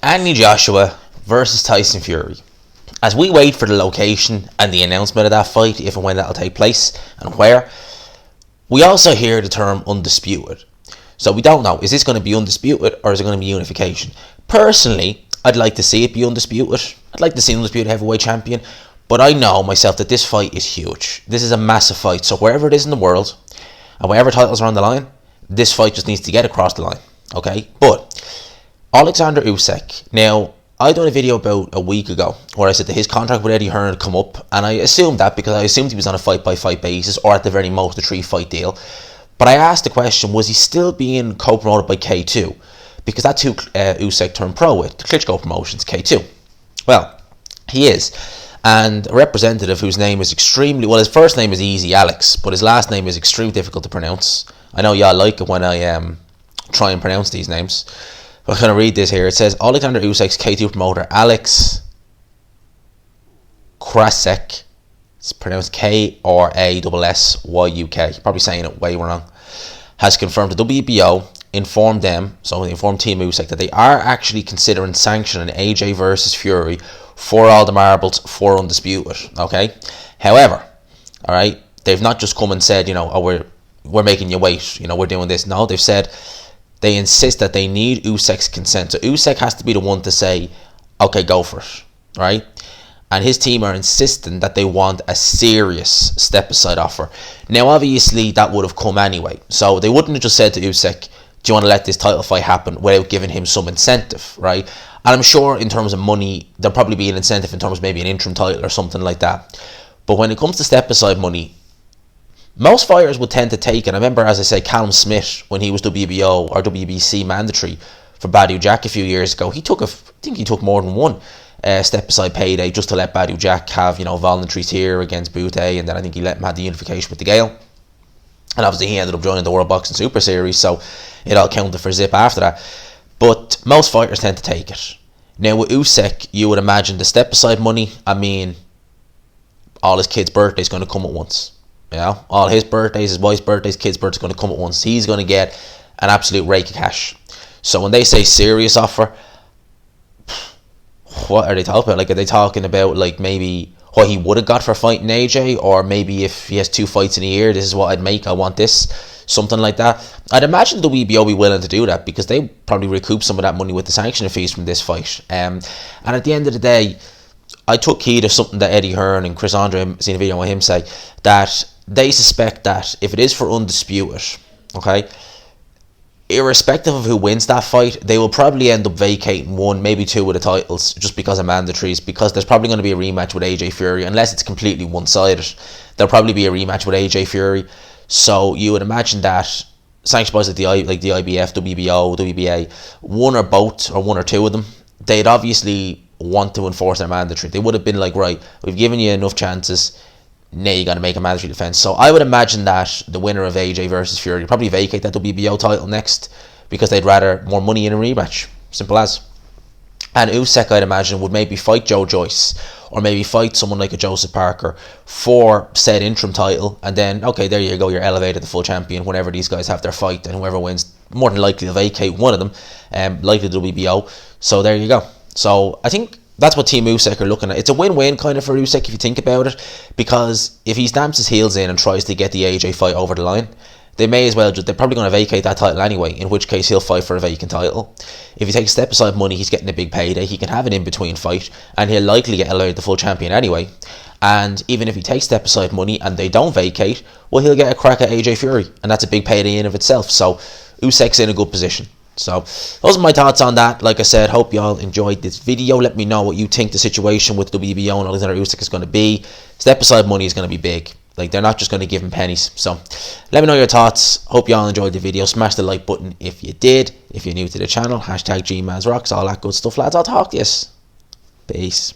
Anthony Joshua versus Tyson Fury. As we wait for the location and the announcement of that fight, if and when that'll take place and where, we also hear the term undisputed. So we don't know, is this going to be undisputed or is it going to be unification? Personally, I'd like to see it be undisputed. I'd like to see an undisputed heavyweight champion, but I know myself that this fight is huge. This is a massive fight, so wherever it is in the world and wherever titles are on the line, this fight just needs to get across the line, okay? But Oleksandr Usyk, now, I done a video about a week ago where I said that his contract with Eddie Hearn had come up, and I assumed that because I assumed he was on a fight-by-fight basis, or at the very most a 3-fight deal. But I asked the question, was he still being co-promoted by K2? Because that's who Usyk turned pro with, the Klitschko Promotions, K2. Well, he is. And a representative whose name is extremely, well, his first name is easy, Alex, but his last name is extremely difficult to pronounce. I know y'all like it when I try and pronounce these names. I'm going to read this here. It says, Oleksandr Usyk's K2 promoter, Alex Krasek, it's pronounced Krassyuk, probably saying it way wrong, has confirmed the WBO informed Team Usyk that they are actually considering sanctioning AJ versus Fury for all the marbles for undisputed, okay? However, all right, they've not just come and said, oh, we're making you wait, we're doing this. No, they've said they insist that they need Usyk's consent. So Usyk has to be the one to say, okay, go for it, right? And his team are insisting that they want a serious step-aside offer. Now, obviously, that would have come anyway. So they wouldn't have just said to Usyk, do you want to let this title fight happen, without giving him some incentive, right? And I'm sure in terms of money, there'll probably be an incentive in terms of maybe an interim title or something like that. But when it comes to step-aside money, most fighters would tend to take it. I remember, as I say, Callum Smith, when he was WBO or WBC mandatory for Badu Jack a few years ago, I think he took more than one step-aside payday just to let Badu Jack have, voluntaries here against Butte, and then I think he let him have the unification with the Gale. And obviously he ended up joining the World Boxing Super Series, so it all counted for zip after that. But most fighters tend to take it. Now with Usyk, you would imagine the step-aside money, all his kids' birthdays going to come at once. All his birthdays, his wife's birthdays, kids' birthdays going to come at once. He's going to get an absolute rake of cash. So when they say serious offer, what are they talking about? Like, are they talking about like maybe what he would have got for fighting AJ, or maybe if he has 2 fights in a year, this is what I'd make, I want this, something like that? I'd imagine the WBO be willing to do that because they probably recoup some of that money with the sanction fees from this fight. And at the end of the day, I took heed of something that Eddie Hearn and Chris Andre, seen a video of him say, that they suspect that if it is for undisputed, okay, irrespective of who wins that fight, they will probably end up vacating 1, maybe 2 of the titles just because of mandatories, because there's probably going to be a rematch with AJ Fury, unless it's completely one-sided. There'll probably be a rematch with AJ Fury. So you would imagine that sanctioned bodies like the IBF, WBO, WBA, 1 or both, or 1 or 2 of them, they'd obviously want to enforce their mandatory. They would have been like, right, we've given you enough chances, now you got to make a mandatory defense. So I would imagine that the winner of AJ versus Fury probably vacate that WBO title next, because they'd rather more money in a rematch. Simple as. And Usyk, I'd imagine, would maybe fight Joe Joyce, or maybe fight someone like a Joseph Parker for said interim title, and then, okay, there you go, you're elevated to full champion whenever these guys have their fight, and whoever wins, more than likely to vacate one of them, likely the WBO. So there you go. So I think that's what Team Usyk are looking at. It's a win-win kind of for Usyk if you think about it, because if he stamps his heels in and tries to get the AJ fight over the line, they may as well they're probably going to vacate that title anyway, in which case he'll fight for a vacant title. If he takes step-aside money, he's getting a big payday, he can have an in-between fight, and he'll likely get allowed the full champion anyway. And even if he takes step-aside money and they don't vacate, well, he'll get a crack at AJ Fury, and that's a big payday in of itself. So Usyk's in a good position. So those are my thoughts on that. Like I said, hope y'all enjoyed this video. Let me know what you think the situation with WBO and Oleksandr Usyk is going to be. Step-aside money is going to be big. Like, they're not just going to give him pennies. So let me know your thoughts. Hope y'all enjoyed the video. Smash the like button if you did. If you're new to the channel, hashtag GMansRocks, all that good stuff, lads. I'll talk to you. Peace.